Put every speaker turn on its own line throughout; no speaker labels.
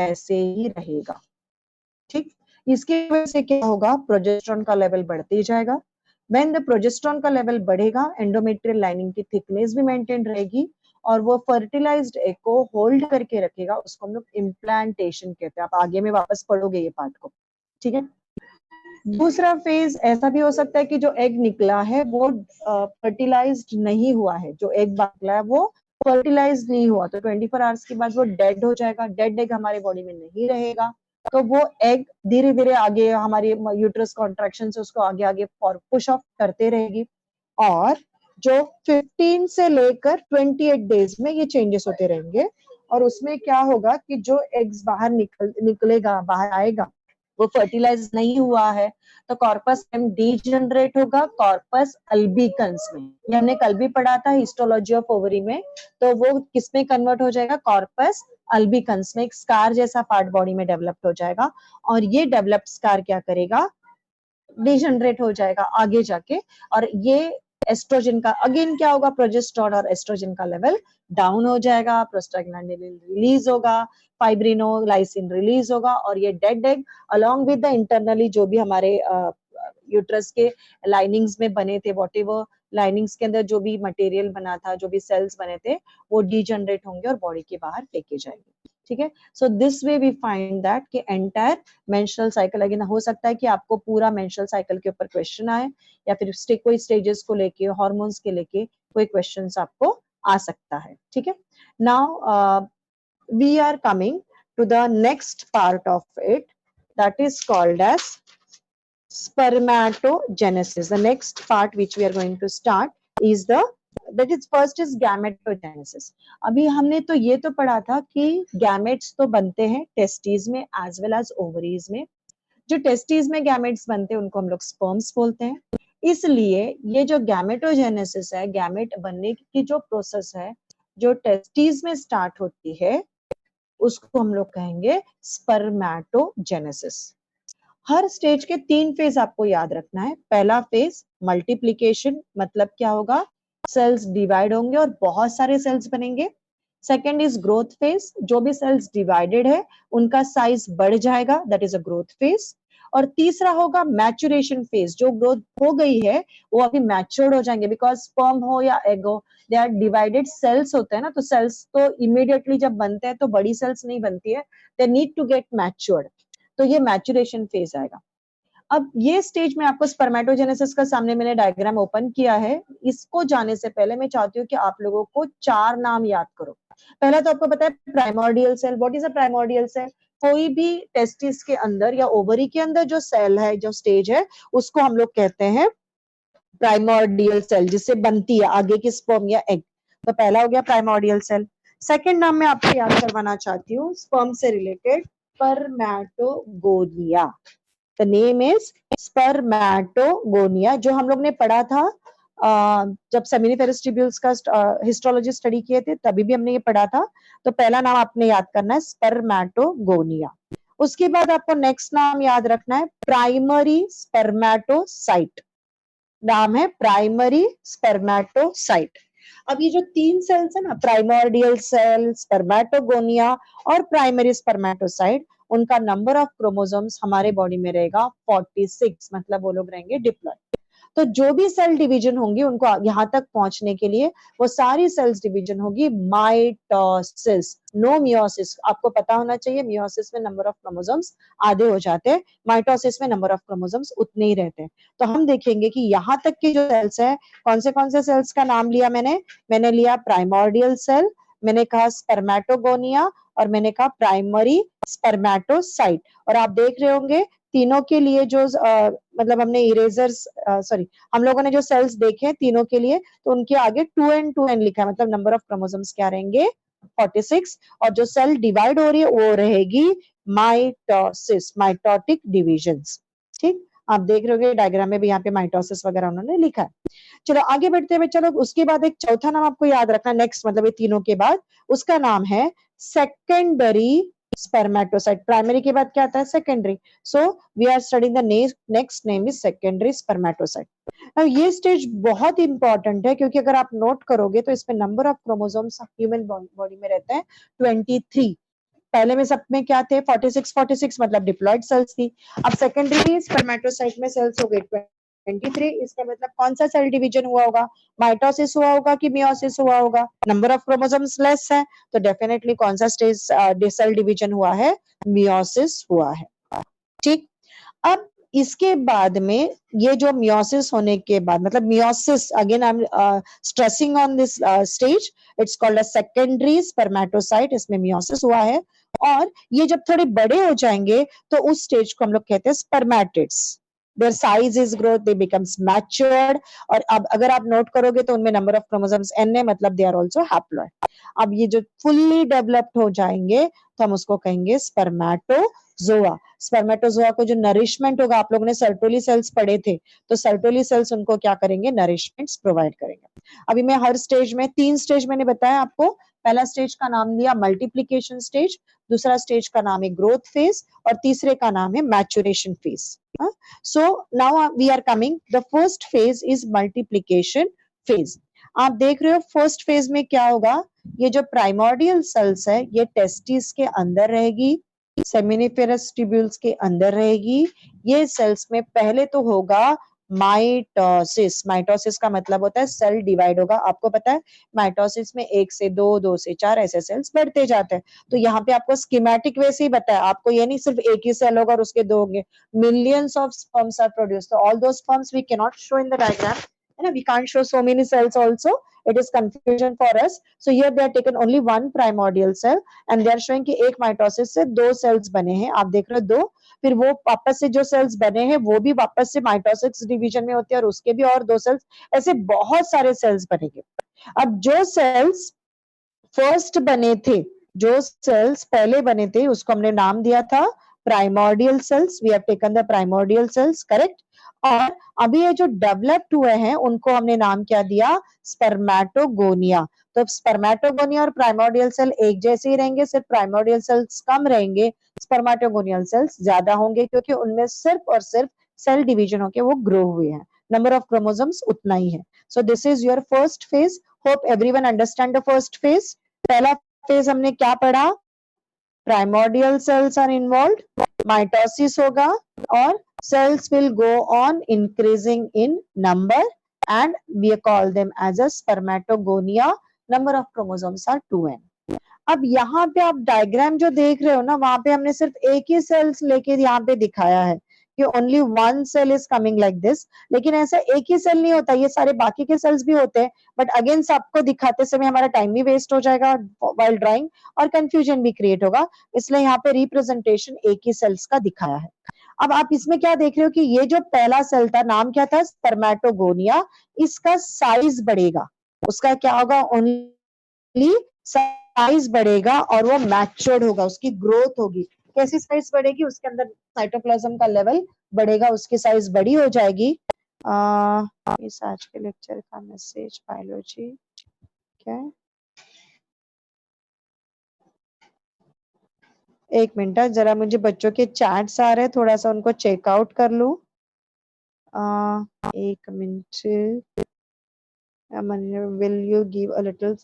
ऐसे ही रहेगा। ठीक, इसकी वजह से क्या होगा, प्रोजेस्टेरॉन का लेवल बढ़ते ही जाएगा। व्हेन द प्रोजेस्टेरॉन का लेवल बढ़ेगा, एंडोमेट्रियल लाइनिंग की थिकनेस भी मेंटेन रहेगी और वो फर्टिलाइज्ड एग को होल्ड करके रखेगा। उसको हम लोग इम्प्लांटेशन कहते हैं। आप आगे में वापस पढ़ोगे ये पार्ट को, ठीक है। दूसरा फेज ऐसा भी हो सकता है कि जो एग निकला है वो फर्टिलाइज्ड नहीं हुआ है, जो एग निकला है वो फर्टिलाइज नहीं हुआ, तो 24 आवर्स के बाद वो डेड हो जाएगा। डेड एग हमारे बॉडी में नहीं रहेगा, तो वो एग धीरे धीरे आगे हमारी यूट्रस कॉन्ट्रैक्शन से उसको आगे आगे पुश ऑफ करते रहेगी। और जो 15 से लेकर 28 डेज में ये चेंजेस होते रहेंगे। और उसमें क्या होगा कि जो एग्स बाहर निकलेगा, बाहर आएगा, वो फर्टिलाइज नहीं हुआ है, तो कॉर्पस एम डीजनरेट होगा कॉर्पस अल्बिकन्स में। ये हमने कल भी पढ़ा था हिस्टोलॉजी ऑफ ओवरी में। तो वो किसमें कन्वर्ट हो जाएगा, कॉर्पस अल्बिकन्स में। एक स्कार जैसा पार्ट बॉडी में डेवलप हो जाएगा और ये डेवलप्ड स्कार क्या करेगा, डीजनरेट हो जाएगा आगे जाके। और ये एस्ट्रोजन का अगेन क्या होगा, प्रोजेस्टेरॉन और एस्ट्रोजन का लेवल डाउन हो जाएगा, प्रोस्टाग्लैंडिन रिलीज होगा, फाइब्रिनोलाइसिन रिलीज होगा और ये dead egg along with the internally जो भी हमारे यूट्रस के लाइनिंग्स में बने थे, व्हाटएवर लाइनिंग्स के अंदर जो भी मटेरियल बना था, जो भी सेल्स बने थे, वो डीजनरेट होंगे और बॉडी के बाहर फेंके जाएंगे। ठीक है, so this way we find that कि एंटायर मेंस्ट्रुअल साइकिल, अगेन हो सकता है कि आपको पूरा मेंस्ट्रुअल साइकिल के ऊपर क्वेश्चन आए या फिर कोई स्टेजेस को लेके, हार्मोन्स के लेके कोई क्वेश्चंस आपको आ सकता है। ठीक है, now we are coming to the next part of it, that is called as spermatogenesis. The next part which we are going to start is that is first is gametogenesis. अभी हमने तो ये तो पढ़ा था कि गैमेट्स तो बनते हैं टेस्टिस में एज वेल एज ओवरीज में। जो टेस्टिस में गैमेट्स बनते हैं उनको हम लोग स्पर्म्स बोलते हैं। इसलिए ये जो गैमेटोजेनेसिस है, गैमेट बनने की जो प्रोसेस है, जो टेस्टिस में स्टार्ट होती है, उसको हम लोग कहेंगे स्पर्मैटोजेनेसिस। हर स्टेज के 3 फेज आपको याद रखना है। पहला फेज मल्टीप्लिकेशन, मतलब क्या होगा, सेल्स डिवाइड होंगे और बहुत सारे सेल्स बनेंगे। सेकेंड इज ग्रोथ फेज, जो भी सेल्स डिवाइडेड है उनका साइज बढ़ जाएगा, that is a growth phase. और तीसरा होगा मैचुरेशन फेज, जो ग्रोथ हो गई है वो अभी मैच्योर्ड हो जाएंगे, बिकॉज स्पर्म हो या एग हो, दे आर डिवाइडेड सेल्स होते हैं ना, तो सेल्स तो इमीडिएटली जब बनते हैं तो बड़ी सेल्स नहीं बनती है, they need to get matured, तो ये मैचुरेशन फेज आएगा। अब ये स्टेज में आपको स्पर्मेटोजेनेसिस का सामने मैंने डायग्राम ओपन किया है। इसको जाने से पहले मैं चाहती हूँ कि आप लोगों को 4 नाम याद करो। पहला तो आपको पता है primordial cell. What is a primordial cell? कोई भी टेस्टिस के अंदर या ओवरी के अंदर जो सेल है, जो स्टेज है, उसको हम लोग कहते हैं प्राइमोर्डियल सेल, जिससे बनती है आगे की स्पर्म या एग। तो पहला हो गया प्राइमोर्डियल सेल। सेकेंड नाम मैं आपको याद करवाना चाहती हूँ स्पर्म से रिलेटेड, स्पर्मैटोगोनिया। द नेम इज स्पर्मैटोगोनिया, जो हम लोग ने पढ़ा था जब सेमिनिफेरस ट्यूब्यूल्स का हिस्टोलॉजी स्टडी किए थे, तभी भी हमने ये पढ़ा था। तो पहला नाम आपने याद करना है स्पर्मैटोगोनिया। उसके बाद आपको नेक्स्ट नाम याद रखना है प्राइमरी स्पर्मैटोसाइट। नाम है प्राइमरी स्पर्मैटोसाइट। अब ये जो 3 सेल्स है ना, प्राइमोर्डियल सेल, स्पर्मैटोगोनिया और प्राइमरी स्पर्मैटोसाइट, उनका नंबर ऑफ क्रोमोसोम्स हमारे बॉडी में रहेगा 46, मतलब वो लोग रहेंगे डिप्लॉयड। तो जो भी सेल डिवीजन होंगी उनको यहाँ तक पहुंचने के लिए वो सारी सेल्स डिवीजन होगी माइटोसिस, नो मियोसिस। आपको पता होना चाहिए मियोसिस में नंबर ऑफ क्रोमोसोम्स आधे हो जाते हैं, माइटोसिस में नंबर ऑफ क्रोमोसोम्स उतने ही रहते हैं। तो हम देखेंगे कि यहाँ तक की जो सेल्स है, कौन से सेल्स का नाम लिया मैंने लिया प्राइमोर्डियल सेल, मैंने कहा स्पर्मैटोगोनिया और मैंने कहा प्राइमरी स्पर्मैटोसाइट। और आप देख रहे होंगे तीनों के लिए जो मतलब हमने इरेजर्स हम लोगों ने जो सेल्स देखे तीनों के लिए, तो उनके आगे 2n लिखा है, मतलब नंबर ऑफ क्रोमोसोम्स क्या रहेंगे 46। और जो सेल डिवाइड हो रही है वो रहेगी माइटोसिस, माइटोटिक डिविजन्स। ठीक, आप देख रहे होंगे डायग्राम में भी यहाँ पे माइटोसिस वगैरह उन्होंने लिखा है। चलो आगे बढ़ते हुए, चलो उसके बाद एक चौथा नाम आपको याद रखना नेक्स्ट, मतलब ये तीनों के बाद, उसका नाम है सेकेंडरी स्पर्मैटोसाइट। प्राइमरी के बाद क्या आता है secondary, so we are studying the next name is secondary spermatocyte. अब ये स्टेज बहुत इंपॉर्टेंट है, क्योंकि अगर आप नोट करोगे तो इसमें number of chromosomes human body में रहते हैं 23। पहले में सब में क्या थे 46 मतलब डिप्लॉयड सेल्स थी। अब सेकेंडरी स्पर्मेटोसाइट में सेल्स हो गए 23। इसका मतलब कौन सा सेल डिवीजन हुआ होगा, माइटोसिस हुआ होगा कि मियोसिस हुआ होगा। नंबर ऑफ क्रोमोसोम्स लेस है तो डेफिनेटली कौन सा स्टेज सेल डिवीजन हुआ है, मियोसिस हुआ है। ठीक, अब इसके बाद में ये जो मियोसिस होने के बाद मतलब meiosis, again I am stressing on this stage, it's called a secondary spermatocyte, इसमें मियोसिस हुआ है। और ये जब थोड़े बड़े हो जाएंगे तो उस स्टेज को हम लोग कहते हैं spermatids. Their size is growth, they becomes matured. और अब अगर आप नोट करोगे तो उनमें नंबर ऑफ क्रोमोसोम्स n है, मतलब दे आर आल्सो हैप्लॉइड। अब ये जो फुल्ली डेवलप्ड हो जाएंगे तो हम उसको कहेंगे स्पर्मेटोजोआ। स्पर्मेटोजोआ को जो नरिशमेंट होगा, आप लोगों ने सर्टोली सेल्स पढ़े थे, तो सर्टोली सेल्स उनको क्या करेंगे, नरिशमेंट्स प्रोवाइड करेंगे। अभी मैं हर स्टेज में 3 स्टेज मैंने बताया आपको। पहला स्टेज का नाम लिया मल्टीप्लिकेशन स्टेज, दूसरा स्टेज का नाम है ग्रोथ फेज और तीसरे का नाम है maturation phase. So now we are coming, the first phase is multiplication phase. आप देख रहे हो फर्स्ट फेज में क्या होगा, ये जो प्राइमोर्डियल सेल्स है ये टेस्टिस के अंदर रहेगी, सेमिनिफेरस ट्यूब्यूल्स के अंदर रहेगी। ये सेल्स में पहले तो होगा माइटोसिस। माइटोसिस का मतलब होता है सेल डिवाइड होगा। आपको पता है माइटोसिस में 1 से 2, 2 से 4 ऐसे सेल्स बढ़ते जाते हैं। तो यहाँ पे आपको स्कीमेटिक वे से ही बताया, आपको ये नहीं सिर्फ एक ही सेल होगा और उसके 2 होंगे, millions of sperms are produced. तो all those sperms we can not show in the diagram, है ना, we can't show so many cells also, it is confusion for us. So here they are taken only one primordial cell and they are showing कि एक mitosis से 2 sales बने हैं। आप देख रहे हो 2, फिर वो वापस से जो सेल्स बने हैं वो भी वापस से माइटोसिस डिवीजन में होते हैं और उसके भी और 2 सेल्स, ऐसे बहुत सारे सेल्स बनेंगे। अब जो सेल्स फर्स्ट बने थे, जो सेल्स पहले बने थे, उसको हमने नाम दिया था primordial cells. We have taken the primordial cells, correct. और अभी ये जो डेवलप्ड हुए हैं उनको हमने नाम क्या दिया, स्पर्मेटोगोनिया। तो स्पर्मेटोगोनिया और प्राइमोर्डियल सेल एक जैसे ही रहेंगे, सिर्फ प्राइमोर्डियल सेल्स कम रहेंगे, स्पर्मेटोगोनियल सेल्स ज्यादा होंगे, क्योंकि उनमें सिर्फ और सिर्फ सेल डिवीजन होके वो ग्रो हुए हैं, नंबर ऑफ क्रोमोसोम्स उतना ही है। So this is your first phase. Hope everyone understand the first phase. पहला फेज हमने क्या पढ़ा, primordial cells are involved, mitosis होगा और cells will go on increasing in number and we call them as a spermatogonia. Number of chromosomes are 2n. अब यहाँ पे आप डायग्राम जो देख रहे हो ना, वहां पे हमने सिर्फ एक ही सेल्स लेके यहाँ पे दिखाया है कि only one cell is coming like this, लेकिन ऐसा एक ही सेल नहीं होता, ये सारे बाकी के सेल्स भी होते हैं। बट अगेन सबको दिखाते समय हमारा टाइम भी वेस्ट हो जाएगा वाइल ड्राइंग और कंफ्यूजन भी क्रिएट होगा, इसलिए यहाँ पे रिप्रेजेंटेशन एक ही सेल्स का दिखाया है। अब आप इसमें क्या देख रहे हो कि ये जो पहला सेल था, नाम क्या था, स्पर्मेटोगोनिया, इसका साइज बढ़ेगा, उसका क्या होगा, ओनली साइज बढ़ेगा और वो मैच्योर्ड होगा, उसकी ग्रोथ होगी। कैसी साइज बढ़ेगी, उसके अंदर साइटोप्लाज्म का लेवल बढ़ेगा, उसकी साइज बड़ी हो जाएगी। इस आज के लेक्चर का मैसेज बायोलॉजी क्या है, एक मिनट, जरा मुझे बच्चों के चैट्स आ रहे हैं, थोड़ा सा उनको चेकआउट कर लूं। एक minute, will you give a little.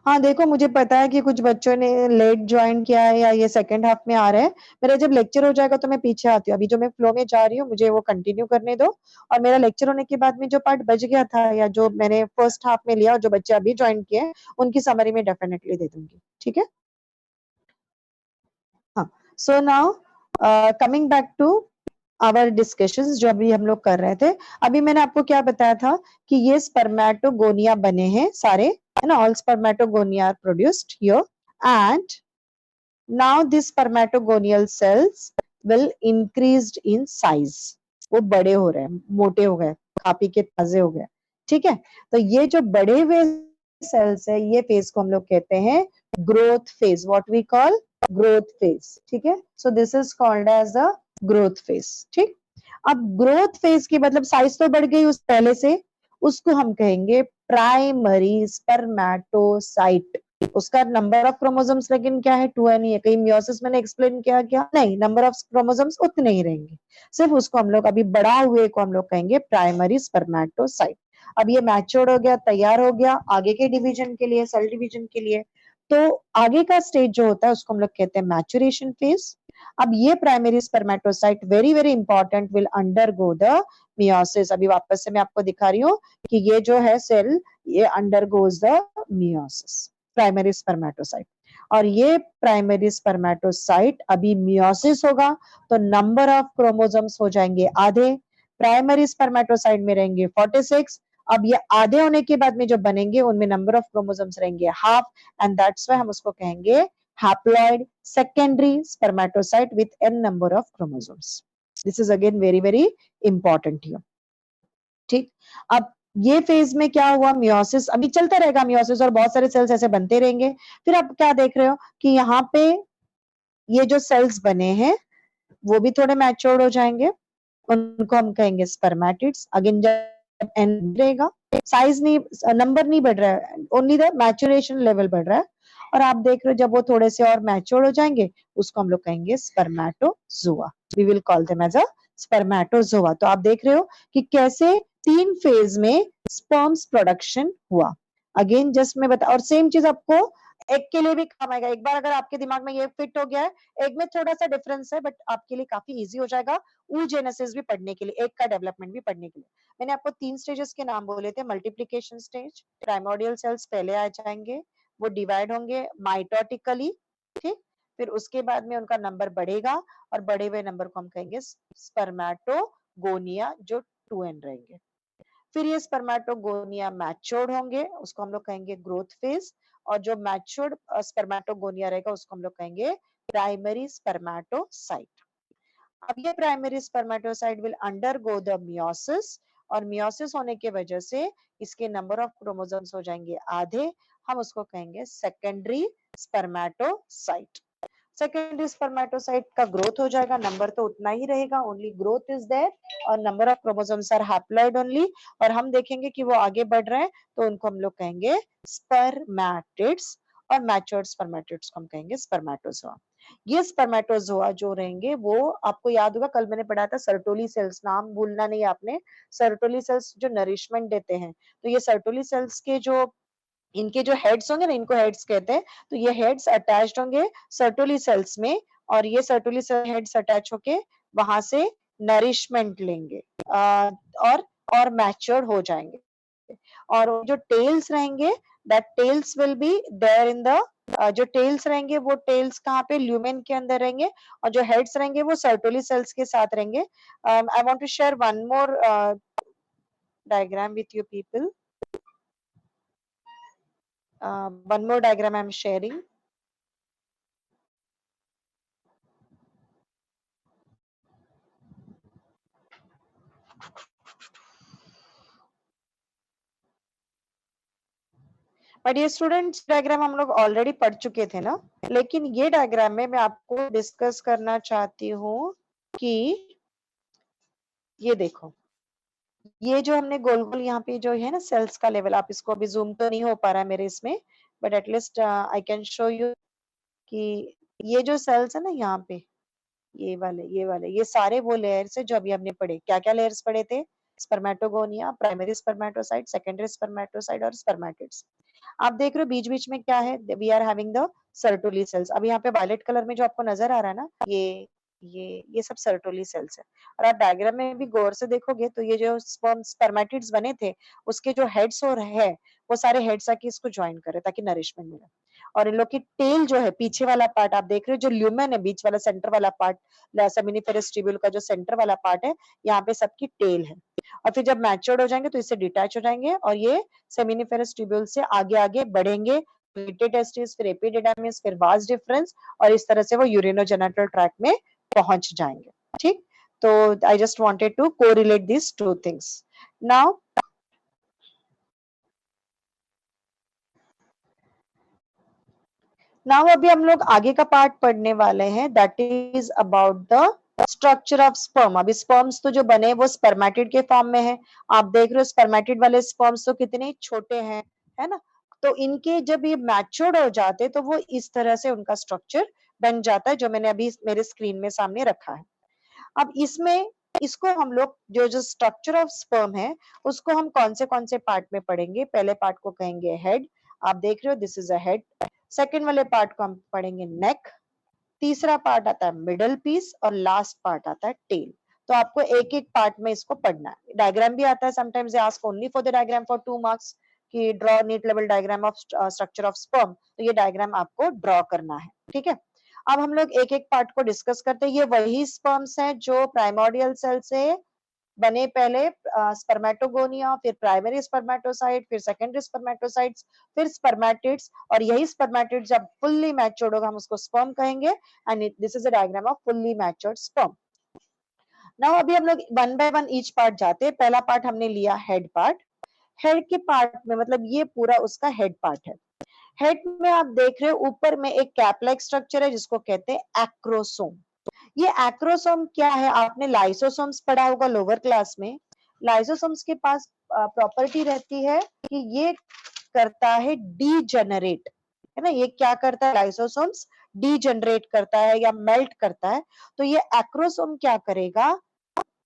हाँ देखो, मुझे पता है कि कुछ बच्चों ने लेट ज्वाइन किया है या ये सेकंड हाफ में आ रहे हैं। मेरा जब लेक्चर हो जाएगा तो मैं पीछे आती हूँ, अभी जो मैं फ्लो में जा रही हूँ मुझे वो कंटिन्यू करने दो। और मेरा लेक्चर होने के बाद में जो पार्ट बच गया था या जो मैंने फर्स्ट हाफ में लिया और जो बच्चे अभी ज्वाइन किए उनकी समरी में डेफिनेटली दे दूंगी, ठीक है। हाँ, so now coming back to our discussions जो अभी हम लोग कर रहे थे। अभी मैंने आपको क्या बताया था कि ये स्पर्मेटोगोनिया बने हैं सारे, है ना, all spermatogonia are produced here and now this spermatogonial cells will increased in size, वो बड़े हो रहे हैं, मोटे हो गए, खा पी के ताजे हो गए, ठीक है। तो ये जो बड़े हुए सेल्स है, ये फेज को हम लोग कहते हैं growth phase, what we call growth phase, ठीक है। So this is called as a growth phase, ठीक। अब ग्रोथ फेज की मतलब साइज तो बढ़ गई उस पहले से, उसको हम कहेंगे प्राइमरी स्पर्मेटोसाइट। उसका नंबर ऑफ क्रोमोसोम्स लेकिन क्या है, 2n ही है। कहीं मियोसिस मैंने एक्सप्लेन किया क्या, नहीं, नंबर ऑफ क्रोमोसोम्स उतने ही रहेंगे, सिर्फ उसको हम लोग अभी बड़ा हुए को हम लोग कहेंगे प्राइमरी स्पर्मेटोसाइट। अब ये मैच्योर्ड हो गया, तैयार हो गया आगे के डिवीजन के लिए, सेल डिवीजन के लिए। तो आगे का स्टेज जो होता है उसको हम लोग कहते हैं मैचुरेशन फेज। अब ये primary spermatocyte very very important will undergo the meiosis. अभी वापस से मैं आपको दिखा रही हूँ कि ये जो है सेल ये undergoes the meiosis, primary spermatocyte. और ये प्राइमरी स्पर्मेटोसाइट अभी मियोसिस होगा तो नंबर ऑफ क्रोमोसोम्स हो जाएंगे आधे। प्राइमरी स्पर्मेटोसाइट में रहेंगे 46। अब ये आधे होने के बाद में जो बनेंगे उनमें नंबर ऑफ क्रोमोसोम्स रहेंगे हाफ, एंड दैट्स व्हाई हम उसको कहेंगे haploid secondary spermatocyte with n number of chromosomes. This is again very very important here. ठीक, अब ये फेज में क्या हुआ, मियोसिस अभी चलता रहेगा, मियोसिस और बहुत सारे सेल्स ऐसे बनते रहेंगे। फिर आप क्या देख रहे हो कि यहाँ पे ये जो सेल्स बने हैं वो भी थोड़े मैच्योर्ड हो जाएंगे, उनको हम कहेंगे स्पर्मेटिड्स। अगेन जब एन बढ़ेगा, साइज नहीं, नंबर नहीं बढ़ रहा है, ओनली द मैच्योरेशन लेवल बढ़ रहा है। और आप देख रहे हो जब वो थोड़े से और मैच्योर हो जाएंगे उसको हम लोग कहेंगे spermatozoa. We will call them as a spermatozoa. तो आप देख रहे हो कि कैसे 3 फेज में स्पर्म्स प्रोडक्शन हुआ। अगेन जस्ट मैं बता, और सेम चीज आपको एग के लिए भी काम आएगा। एक बार अगर आपके दिमाग में ये फिट हो गया है, एग में थोड़ा सा डिफरेंस है बट आपके लिए काफी इजी हो जाएगा oogenesis भी पढ़ने के लिए, एग का डेवलपमेंट भी पढ़ने के लिए। मैंने आपको 3 स्टेजेस के नाम बोले थे, मल्टीप्लिकेशन स्टेज, प्राइमोर्डियल सेल्स पहले आ जाएंगे, वो डिवाइड होंगे माइटोटिकली, ठीक, फिर उसके बाद में उनका नंबर बढ़ेगा और बढ़े हुए नंबर को हम कहेंगे स्पर्मेटोगोनिया, जो 2n रहेंगे। फिर ये स्पर्मेटोगोनिया मैच्योर्ड होंगे, उसको हम लोग कहेंगे ग्रोथ फेज, और जो मैच्योर्ड स्पर्मेटोगोनिया रहेगा उसको हम लोग कहेंगे प्राइमरी स्पर्मेटोसाइट। अब ये primary spermatocyte will undergo the meiosis, और मियोसिस होने की वजह से इसके नंबर ऑफ क्रोमोसोम्स हो जाएंगे आधे, हम उसको कहेंगे सेकेंडरी स्पर्मेटोसाइट। सेकेंडरी स्पर्मेटोसाइट का ग्रोथ हो जाएगा, नंबर तो उतना ही रहेगा, ओनली ग्रोथ इज देयर, और number of chromosomes are haploid only. और हम देखेंगे कि वो आगे बढ़ रहे हैं तो उनको हम लोग कहेंगे स्पर्मेटिड्स, और मैच्योर्ड स्पर्मेटिड्स को हम कहेंगे स्पर्मेटोजोआ। ये स्पर्मेटोजोआ जो रहेंगे वो आपको याद होगा कल मैंने पढ़ा था सर्टोली सेल्स, नाम भूलना नहीं आपने। सर्टोली सेल्स जो नरिशमेंट देते हैं, तो ये सर्टोली सेल्स के जो इनके जो हेड्स होंगे ना, इनको हेड्स कहते हैं, तो ये हेड्स अटैच्ड होंगे सर्टोली सेल्स में, और ये सर्टोली सेल हेड्स अटैच होके वहां से नरिशमेंट लेंगे और मैच्योर्ड हो जाएंगे। और जो टेल्स रहेंगे, that tails will be there in the, जो टेल्स रहेंगे वो टेल्स कहाँ पे, ल्यूमेन के अंदर रहेंगे, और जो हेड्स रहेंगे वो सर्टोली सेल्स के साथ रहेंगे। I want to share one more diagram with you people. One more diagram I'm sharing. But ये स्टूडेंट्स डायग्राम हम लोग ऑलरेडी पढ़ चुके थे ना, लेकिन ये डायग्राम में मैं आपको डिस्कस करना चाहती हूँ कि ये देखो, ये जो हमने गोल गोल यहाँ पे जो है ना सेल्स का लेवल, आप इसको अभी जूम तो नहीं हो पा रहा है मेरे इसमें, but at least I can show you कि ये जो सेल्स है ना यहाँ पे, ये सारे वो लेयर्स है जो अभी हमने पढ़े। क्या क्या लेयर्स पढ़े थे, spermatogonia, primary spermatocyte, secondary spermatocyte और स्पर्मेटिड्स। आप देख रहे हो बीच बीच में क्या है, we are having the Sertoli cells. अब यहाँ पे वायलेट कलर में जो आपको नजर आ रहा है ना, ये सब सर्टोली सेल्स है। और आप डायग्राम में भी गौर से देखोगे तो ये जो स्पर्मेटिड्स बने थे उसके जो हेड्स और है वो सारे हेड्स आके इसको ज्वाइन करे ताकि नरिशमेंट मिले। और इन लोग की टेल जो है, पीछे वाला पार्ट आप देख रहे हो, जो ल्यूमेन है बीच वाला सेंटर वाला पार्ट, सेमिनिफेरस ट्यूब्यूल का जो सेंटर वाला पार्ट है, यहाँ पे सबकी टेल है। और फिर जब मैच्योर्ड हो जाएंगे तो इससे डिटैच हो जाएंगे और ये सेमिनिफेरस ट्यूब्यूल से आगे आगे बढ़ेंगे, टेस्टिस, फिर एपिडिडामिस, फिर वास डिफरेंस, और इस तरह से वो यूरिनोजेनिटल ट्रैक में पहुंच जाएंगे। ठीक, तो I just wanted to correlate this two things. Now अभी हम लोग आगे का पार्ट पढ़ने वाले हैं, that is about the structure of sperm. अभी स्पर्म्स तो जो बने वो स्पर्मेटिड के फॉर्म में है। आप देख रहे हो स्पर्मेटिड वाले स्पर्म्स तो कितने छोटे हैं, है ना। तो इनके जब ये मैच्योर्ड हो जाते तो वो इस तरह से उनका स्ट्रक्चर बन जाता है, जो मैंने अभी मेरे स्क्रीन में सामने रखा है। अब इसमें इसको हम लोग जो जो स्ट्रक्चर ऑफ स्पर्म है उसको हम कौन से पार्ट में पढ़ेंगे। पहले पार्ट को कहेंगे हेड। आप देख रहे हो this is a head, second वाले पार्ट को हम पढ़ेंगे नेक, तीसरा पार्ट आता है मिडल पीस और लास्ट पार्ट आता है टेल। तो आपको एक एक पार्ट में इसको पढ़ना है। डायग्राम भी आता है, sometimes they ask only for the diagram for 2 marks कि ड्रॉ नीट लेवल diagram of structure of sperm, तो ये डायग्राम आपको ड्रॉ करना है, ठीक है। अब हम लोग एक एक पार्ट को डिस्कस करते हैं। ये वही स्पर्म्स हैं जो प्राइमोर्डियल सेल से बने, पहले स्पर्मेटोगोनिया, फिर प्राइमरी स्पर्मेटोसाइट, फिर सेकेंडरी स्पर्मेटोसाइट्स, फिर स्पर्मेटिड्स, और यही स्पर्मेटिड जब फुल्ली मैच्योर्ड होगा हम उसको स्पर्म कहेंगे। And this is a diagram off fully matured sperm. Now अभी हम लोग one by one each part जाते हैं। पहला पार्ट हमने लिया हेड पार्ट। हेड के पार्ट में मतलब ये पूरा उसका हेड पार्ट है। हेड में आप देख रहे हो ऊपर में एक कैप लाइक स्ट्रक्चर है जिसको कहते हैं एक्रोसोम। ये एक्रोसोम क्या है, आपने लाइसोसोम्स पढ़ा होगा लोअर क्लास में। लाइसोसोम्स के पास प्रॉपर्टी रहती है कि ये करता है डीजेनरेट, है ना। ये क्या करता है, लाइसोसोम्स डीजेनरेट करता है या मेल्ट करता है। तो ये एक्रोसोम क्या करेगा,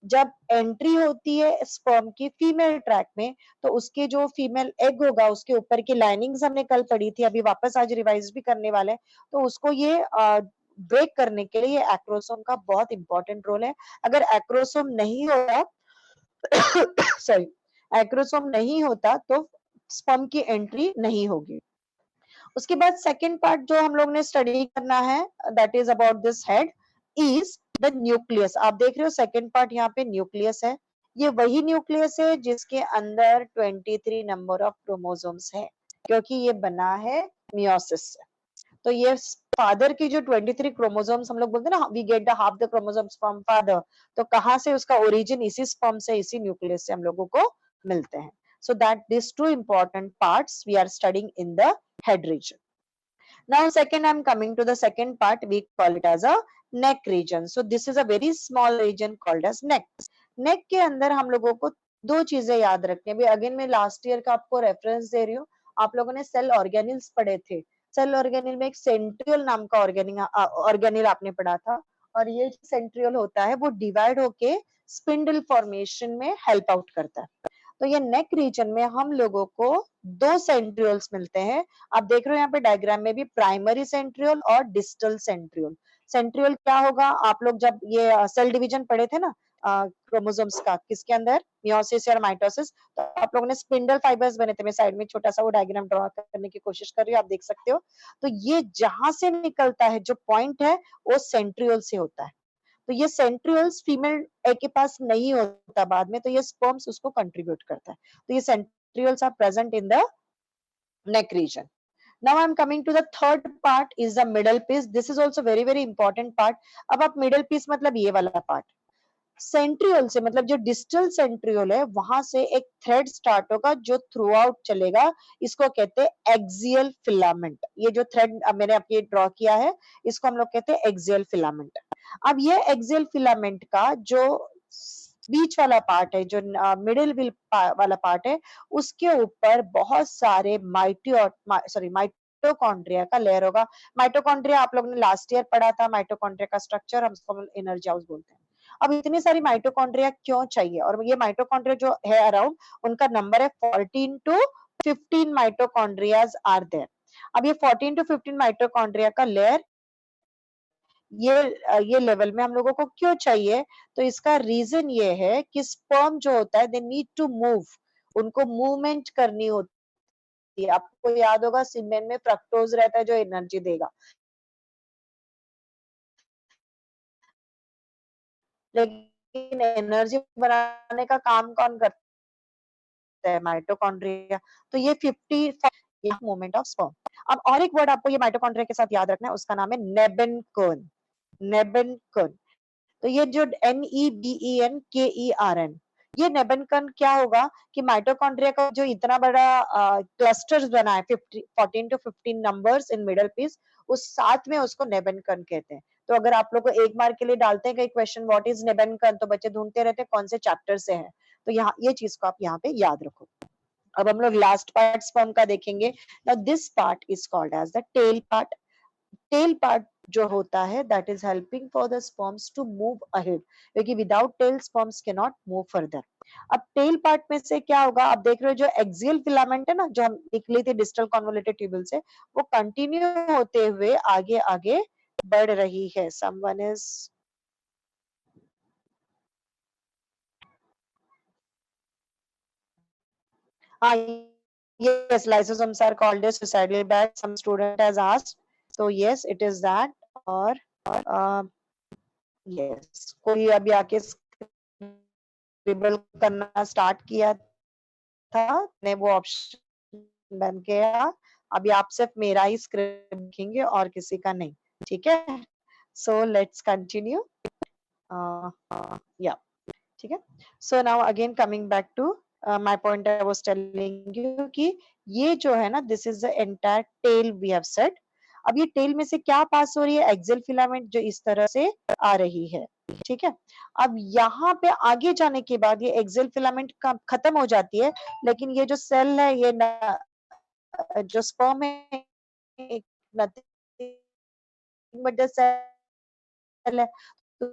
जब एंट्री होती है स्पर्म की फीमेल ट्रैक में, तो उसके जो फीमेल एग होगा उसके ऊपर की लाइनिंग्स हमने कल पढ़ी थी, अभी वापस आज रिवाइज भी करने वाले हैं। तो उसको ये ब्रेक करने के लिए एक्रोसोम का बहुत इंपॉर्टेंट रोल है। अगर एक्रोसोम नहीं होता सॉरी, एक्रोसोम नहीं होता तो स्पर्म की एंट्री नहीं होगी। उसके बाद सेकंड पार्ट जो हम लोग ने स्टडी करना है, that is about this head, is the nucleus. आप देख रहे हो सेकंड पार्ट यहाँ पे न्यूक्लियस है। ये वही न्यूक्लियस है जिसके अंदर 23 नंबर ऑफ क्रोमोसोम्स है, क्योंकि ये बना है मियोसिस से। तो ये फादर की जो 23 क्रोमोसोम्स हम लोग बोलते हैं ना, we get the half the chromosomes from father, तो कहाँ से उसका ओरिजिन, इसी स्पर्म से, इसी न्यूक्लियस से हम लोगों को मिलते हैं। So that these two important parts we are studying in the head region. Now second I'm coming to the second part, we call it as a neck region. So this is a very small region called as neck. Neck के अंदर हम लोगों को दो चीजें याद रखनी है। अभी अगेन मैं लास्ट ईयर का आपको रेफरेंस दे रही हूँ। आप लोगों ने सेल ऑर्गेनिल्स पढ़े थे। सेल ऑर्गेनिल में एक सेंट्रियोल नाम का ऑर्गेनिल आपने पढ़ा था, और ये सेंट्रियोल होता है वो डिवाइड होके स्पिंडल फॉर्मेशन में हेल्प आउट करता है। तो ये नेक रीजन में हम लोगों को दो सेंट्रियोल्स मिलते हैं। आप देख रहे हो यहाँ पे डायग्राम में भी, प्राइमरी सेंट्रियोल और डिस्टल सेंट्रियोल। सेंट्रियोल क्या होगा, आप लोग जब ये सेल डिवीजन पढ़े थे ना क्रोमोसोम्स का, किसके अंदर, मियोसिस और माइटोसिस, तो आप लोगों ने स्पिंडल फाइबर्स बने थे। मैं साइड में छोटा सा वो डायग्राम ड्रॉ करने की कोशिश कर रही हूँ, आप देख सकते हो। तो ये जहां से निकलता है जो पॉइंट है वो सेंट्रियोल से होता है। तो ये सेंट्रियोल्स फीमेल एग के पास नहीं होता बाद में, तो ये स्पर्म्स उसको कंट्रीब्यूट करता है। तो ये centrioles are present in the neck region. Now I am coming to the third part is the middle piece. This is also very very important part. अब आप middle piece मतलब ये वाला part, सेंट्रियोल से मतलब जो डिस्टल सेंट्रियोल है वहां से एक थ्रेड स्टार्ट होगा जो थ्रू आउट चलेगा। इसको कहते हैं एक्सियल फिलामेंट। ये जो थ्रेड मैंने आपके ड्रॉ किया है इसको हम लोग कहते हैं एक्सियल फिलामेंट। अब ये एक्सियल फिलामेंट का जो बीच वाला पार्ट है, जो मिडिल वाला पार्ट है, उसके ऊपर बहुत सारे माइटोकॉन्ड्रिया का लेयर होगा। माइटोकॉन्ड्रिया आप लोगों ने लास्ट ईयर पढ़ा था, माइटोकॉन्ड्रिया का स्ट्रक्चर, हम उसको एनर्जी हाउस बोलते हैं। अब इतनी सारी माइटोकॉन्ड्रिया क्यों चाहिए, और ये माइटोकॉन्ड्रिया जो है अराउंड, उनका नंबर है 14 to 15 माइटोकॉन्ड्रियाज आर देयर। अब ये 14 to 15 माइटोकॉन्ड्रिया का लेयर ये लेवल में हम लोगों को क्यों चाहिए, तो इसका रीजन ये है कि स्पर्म जो होता है दे नीड टू मूव, उनको मूवमेंट करनी होती है। आपको याद होगा सीमेन में फ्रक्टोज रहता है जो एनर्जी देगा, लेकिन एनर्जी बनाने का काम कौन करता है, माइटोकॉन्ड्रिया। तो ये 50 मूवमेंट ऑफ स्पर्म। अब और एक वर्ड आपको ये माइटोकॉन्ड्रिया के साथ याद रखना है, उसका नाम है नेबेनकर्न। नेबेनकर्न, तो ये जो NEBENKERN, ये नेबेनकर्न क्या होगा कि माइटोकॉन्ड्रिया का जो इतना बड़ा क्लस्टर्स बना है 14 to 15 numbers in middle piece, उस साथ में उसको नेबेनकर्न कहते हैं। तो अगर आप लोग को एक मार्क के लिए डालते हैं कई क्वेश्चन व्हाट इज नेबेनकर्न, तो बच्चे ढूंढते रहते हैं कौन से चैप्टर से है। तो यहाँ ये चीज को आप यहाँ पे याद रखो। अब हम लोग लास्ट पार्ट स्पर्म का देखेंगे। Now this part is called as the tail part. Tail part जो होता है that is helping for the sperms to move ahead, क्योंकि without tail sperms can not move further. अब टेल पार्ट में से क्या होगा, आप देख रहे हो जो एक्सियल फिलामेंट है ना, जो हम निकली थी डिस्टल कन्वोल्यूटेड ट्यूबुल से, वो कंटिन्यू होते हुए आगे आगे बढ़ रही है। समवन इज हाँ, yes, lysosomes are called as suicidal bags. Some student has asked. So yes, it is that. और yes, कोई अभी आके स्क्रिबल करना स्टार्ट किया था, ने वो ऑप्शन बन गया। अभी आप सिर्फ मेरा ही स्क्रिप्ट लिखेंगे और किसी का नहीं, ठीक है? So let's continue. या ठीक है। So now again coming back to my point, I was telling you कि ये जो है ना, this is the entire tail we have said. अब ये टेल में से क्या पास हो रही है, एक्सेल फिलामेंट जो इस तरह से आ रही है, ठीक है। अब यहाँ पे आगे जाने के बाद ये एक्सेल फिलामेंट खत्म हो जाती है, लेकिन ये जो सेल है, ये जो स्पर्म है, नथिंग बट द सेल है, तो